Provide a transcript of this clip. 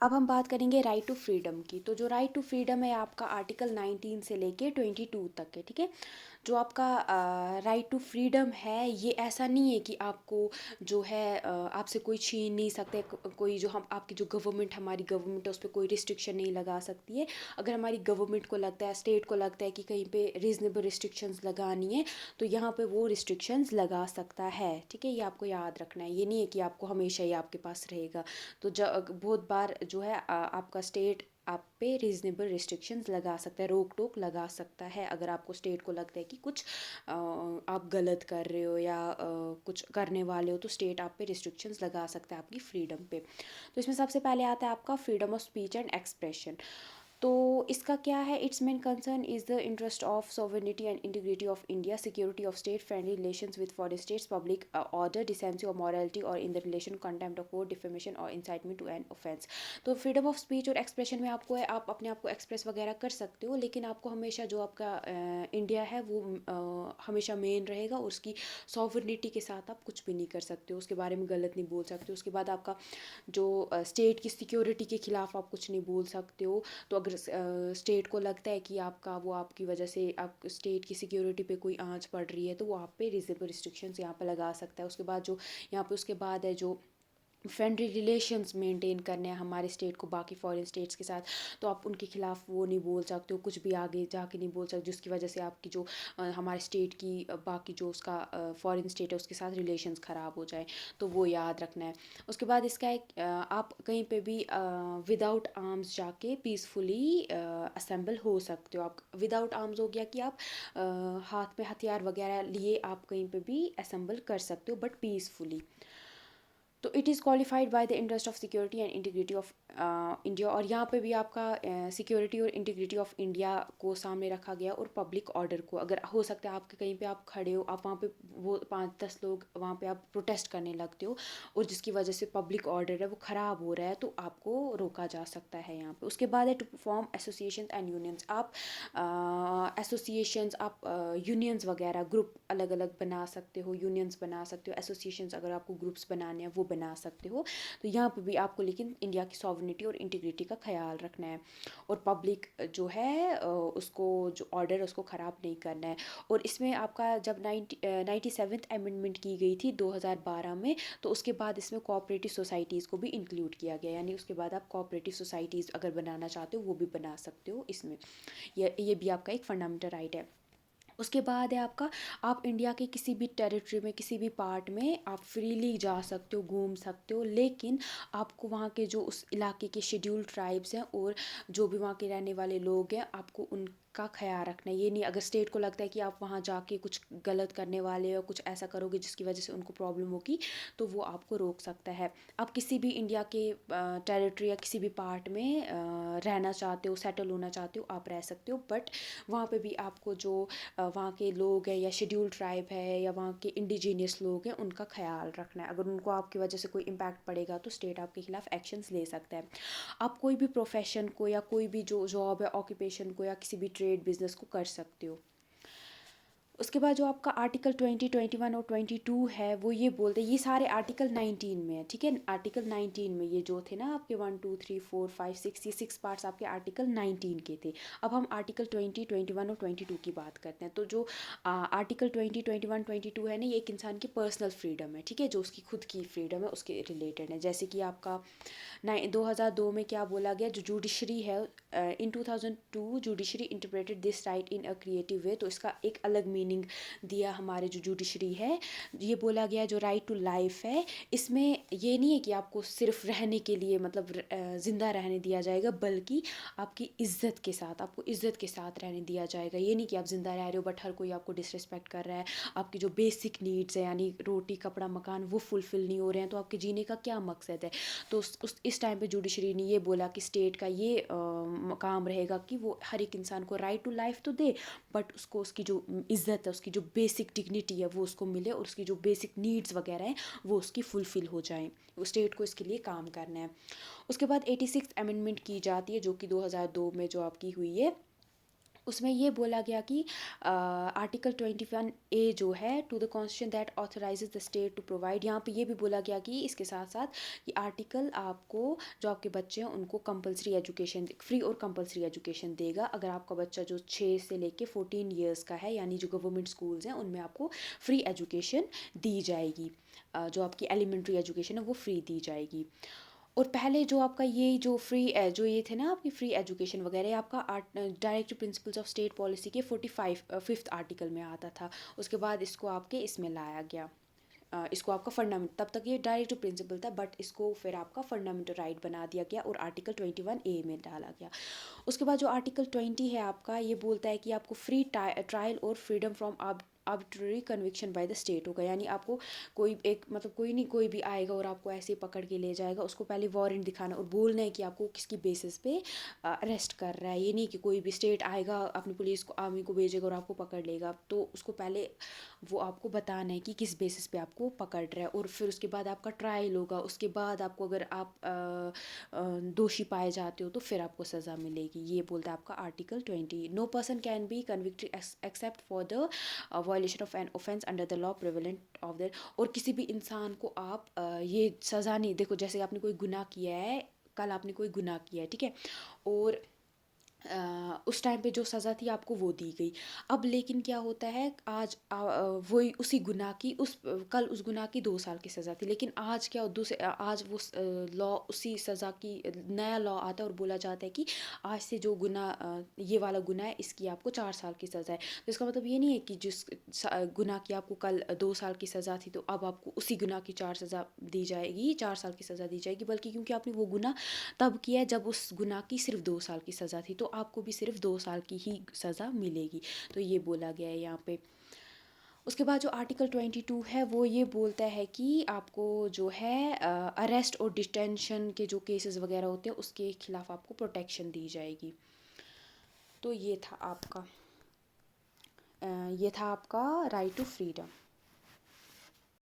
अब हम बात करेंगे राइट टू फ्रीडम की। तो जो राइट टू फ्रीडम है आपका आर्टिकल 19 से लेके 22 तक है, ठीक है। जो आपका राइट टू फ्रीडम है, ये ऐसा नहीं है कि आपको जो है आपसे कोई छीन नहीं सकते, कोई जो हम आपकी जो गवर्नमेंट, हमारी गवर्नमेंट है, उस पर कोई रिस्ट्रिक्शन नहीं लगा सकती है। अगर हमारी गवर्नमेंट को लगता है, स्टेट को लगता है कि कहीं पे रीजनेबल रिस्ट्रिक्शंस लगानी है, तो यहाँ पे वो रिस्ट्रिक्शंस लगा सकता है, ठीक है। ये आपको याद रखना है, ये नहीं है कि आपको हमेशा ही आपके पास रहेगा। तो बहुत बार जो है आपका स्टेट आप पे रीजनेबल रिस्ट्रिक्शंस लगा सकता है, रोक टोक लगा सकता है। अगर आपको स्टेट को लगता है कि कुछ आप गलत कर रहे हो या कुछ करने वाले हो, तो स्टेट आप पे रिस्ट्रिक्शंस लगा सकता है आपकी फ्रीडम पे। तो इसमें सबसे पहले आता है आपका freedom of speech and expression. तो इसका क्या है, it's main concern is the interest of sovereignty and integrity of India, security of state, friendly relations with foreign states, public order, decency और मॉरलिटी और in the relation contempt of court, defamation और incitement to an offence. तो freedom of speech और expression में आपको है, आप अपने आप को एक्सप्रेस वगैरह कर सकते हो, लेकिन आपको हमेशा जो आपका इंडिया है वो हमेशा मेन रहेगा, और उसकी सॉवरेनिटी के साथ आप कुछ भी नहीं कर सकते हो, उसके बारे में गलत नहीं बोल सकते हो। उसके बाद आपका जो स्टेट की सिक्योरिटी के खिलाफ आप कुछ नहीं बोल सकते हो। तो अगर स्टेट को लगता है कि आपका वो आपकी वजह से आप स्टेट की सिक्योरिटी पे कोई आंच पड़ रही है, तो वो आप पे रीजनेबल रिस्ट्रिक्शंस यहाँ पे लगा सकता है। उसके बाद जो यहाँ पे उसके बाद है जो फ्रेंडली रिलेशंस मेंटेन करने हैं हमारे स्टेट को बाकी फॉरेन स्टेट्स के साथ, तो आप उनके खिलाफ वो नहीं बोल सकते हो, कुछ भी आगे जाके नहीं बोल सकते जिसकी वजह से आपकी जो हमारे स्टेट की बाकी जो उसका फॉरेन स्टेट है उसके साथ रिलेशंस ख़राब हो जाए। तो वो याद रखना है। उसके बाद इसका एक आप कहीं पे भी विदाउट आर्म्स जाके पीसफुली असेंबल हो सकते हो। आप विदाउट आर्म्स हो गया कि आप हाथ में हथियार वगैरह लिए आप कहीं पे भी असेंबल कर सकते हो, बट पीसफुली। तो it is qualified by the interest of security and integrity of India, और यहाँ पे भी आपका सिक्योरिटी और इंटीग्रिटी ऑफ इंडिया को सामने रखा गया, और पब्लिक ऑर्डर को। अगर हो सकता है आपके कहीं पे आप खड़े हो, आप वहाँ पे वो 5-10 लोग वहाँ पे आप प्रोटेस्ट करने लगते हो, और जिसकी वजह से पब्लिक ऑर्डर है वो ख़राब हो रहा है, तो आपको रोका जा सकता है यहाँ पे। उसके बाद है to form association and unions. आप एसोसिएशंस, आप यूनियंस वगैरह ग्रुप अलग अलग बना सकते हो, यूनियंस बना सकते हो, एसोसिएशंस अगर आपको ग्रुप्स बनाने हैं वो बना सकते हो। तो यहाँ पे भी आपको लेकिन इंडिया की सॉवरेनिटी और इंटीग्रिटी का ख्याल रखना है, और पब्लिक जो है उसको जो ऑर्डर है उसको ख़राब नहीं करना है। और इसमें आपका जब 97th अमेंडमेंट की गई थी 2012 में, तो उसके बाद इसमें कोऑपरेटिव सोसाइटीज़ को भी इंक्लूड किया गया, यानी उसके बाद आप कोऑपरेटिव सोसाइटीज़ अगर बनाना चाहते हो वो भी बना सकते हो इसमें। ये भी आपका एक फंडामेंटल राइट है। उसके बाद है आपका, आप इंडिया के किसी भी टेरिटरी में, किसी भी पार्ट में आप फ्रीली जा सकते हो, घूम सकते हो, लेकिन आपको वहाँ के जो उस इलाके के शेड्यूल्ड ट्राइब्स हैं और जो भी वहाँ के रहने वाले लोग हैं, आपको उनका ख्याल रखना है। ये नहीं अगर स्टेट को लगता है कि आप वहाँ जाके कुछ गलत करने वाले हो, कुछ ऐसा करोगे जिसकी वजह से उनको प्रॉब्लम होगी, तो वो आपको रोक सकता है। आप किसी भी इंडिया के टेरिटरी या किसी भी पार्ट में रहना चाहते हो, सेटल होना चाहते हो, आप रह सकते हो, बट वहाँ पे भी आपको जो वहाँ के लोग हैं या शेड्यूल ट्राइब है या वहाँ के इंडिजीनियस लोग हैं, उनका ख्याल रखना है। अगर उनको आपकी वजह से कोई इम्पैक्ट पड़ेगा तो स्टेट आपके खिलाफ एक्शंस ले सकता है। आप कोई भी प्रोफेशन को या कोई भी जो जॉब है, ऑक्यूपेशन को या किसी भी ट्रेड बिजनेस को कर सकते हो। उसके बाद जो आपका आर्टिकल 20, 21 और 22 है, वो ये बोलते हैं, ये सारे आर्टिकल 19 में है, ठीक है। आर्टिकल 19 में ये जो थे ना आपके 1, 2, 3, 4, 5, 6, ये 6 पार्ट्स आपके आर्टिकल 19 के थे। अब हम आर्टिकल 20, 21 और 22 की बात करते हैं। तो जो आर्टिकल 20, 21, 22 है ना, ये एक इंसान की पर्सनल फ्रीडम है, ठीक है, जो उसकी खुद की फ्रीडम है उसके रिलेटेड है। जैसे कि आपका 2002 में क्या बोला गया, जो जुडिशरी है, इन 2002 judiciary interpreted this right in a creative way. तो इसका एक अलग मीनिंग दिया हमारे जो जुडिशरी है। ये बोला गया जो राइट टू लाइफ है, इसमें ये नहीं है कि आपको सिर्फ रहने के लिए मतलब ज़िंदा रहने दिया जाएगा, बल्कि आपकी इज़्ज़त के साथ, आपको इज़्ज़त के साथ रहने दिया जाएगा। ये नहीं कि आप ज़िंदा रह रहे हो बट हर कोई आपको डिसरिस्पेक्ट कर रहा है, आपकी जो बेसिक नीड्स है यानी रोटी कपड़ा मकान वो फुलफ़िल नहीं हो रहे हैं, तो आपके जीने का क्या मकसद है। तो इस टाइम पे जुडिशरी ने ये बोला कि स्टेट का ये काम रहेगा कि वो हर एक इंसान को राइट टू लाइफ तो दे, बट उसको उसकी जो इज़्ज़त है, उसकी जो बेसिक डिग्निटी है वो उसको मिले, और उसकी जो बेसिक नीड्स वगैरह हैं वो उसकी फुलफ़िल हो जाएं। स्टेट को इसके लिए काम करना है। उसके बाद 86 अमेंडमेंट की जाती है जो कि 2002 में जो आपकी हुई है। उसमें ये बोला गया कि आर्टिकल 21A जो है to the constitution that authorises the state to provide, यहाँ पे ये भी बोला गया कि इसके साथ साथ कि आर्टिकल आपको जो आपके बच्चे हैं उनको कंपलसरी एजुकेशन, फ्री और कंपलसरी एजुकेशन देगा। अगर आपका बच्चा जो 6 से लेके 14 ईयर्स का है, यानी जो गवर्नमेंट स्कूल्स हैं उनमें आपको फ्री एजुकेशन दी जाएगी, जो आपकी एलिमेंट्री एजुकेशन है वो फ्री दी जाएगी। और पहले जो आपका ये जो जो ये थे ना आपकी फ्री एजुकेशन वगैरह, ये आपका directive principles of state policy के 5th आर्टिकल में आता था। उसके बाद इसको आपके इसमें लाया गया, इसको आपका फंडामेंट, तब तक ये डायरेक्टिव प्रिंसिपल था बट इसको फिर आपका फंडामेंटल राइट बना दिया गया और आर्टिकल 21A में डाला गया। उसके बाद जो आर्टिकल 20 है आपका, ये बोलता है कि आपको फ्री ट्रायल और freedom from arbitrary conviction by the state होगा, यानी आपको कोई एक मतलब कोई नहीं कोई भी आएगा और आपको ऐसे पकड़ के ले जाएगा, उसको पहले वारंट दिखाना और बोलना है कि आपको किसकी बेसिस पे अरेस्ट कर रहा है। ये नहीं कि कोई भी स्टेट आएगा अपनी पुलिस को आर्मी को भेजेगा और आपको पकड़ लेगा, तो उसको पहले वो आपको बताना है कि किस बेसिस पे आपको पकड़ रहा है, और फिर उसके बाद आपका ट्रायल होगा। उसके बाद आपको अगर आप दोषी पाए जाते हो तो फिर आपको सज़ा मिलेगी। ये बोलता है आपका article 20। No person can be convicted except for the violation of an offence under the law prevalent of that. और किसी भी इंसान को आप ये सज़ा नहीं, देखो जैसे आपने कोई गुनाह किया है, कल आपने कोई गुनाह किया है, ठीक है, और उस टाइम पे जो सज़ा थी आपको वो दी गई। अब लेकिन क्या होता है, आज वही उसी गुनाह की कल उस गुनाह की 2 साल की सज़ा थी, लेकिन आज क्या आज वो लॉ उसी सज़ा की नया लॉ आता है और बोला जाता है कि आज से जो गुनाह ये वाला गुनाह है इसकी आपको 4 साल की सज़ा है। तो इसका मतलब ये नहीं है कि जिस गुनाह की आपको कल 2 साल की सज़ा थी तो अब आपको उसी गुनाह की 4 सज़ा दी जाएगी, 4 साल की सज़ा दी जाएगी, बल्कि क्योंकि आपने वो गुनाह तब किया है जब उस गुनाह की सिर्फ 2 साल की सज़ा थी, तो आपको भी सिर्फ 2 साल की ही सज़ा मिलेगी। तो ये बोला गया है यहाँ पे। उसके बाद जो आर्टिकल 22 है वो ये बोलता है कि आपको जो है अरेस्ट और डिटेंशन के जो केसेस वगैरह होते हैं उसके खिलाफ आपको प्रोटेक्शन दी जाएगी। तो ये था आपका राइट टू फ्रीडम।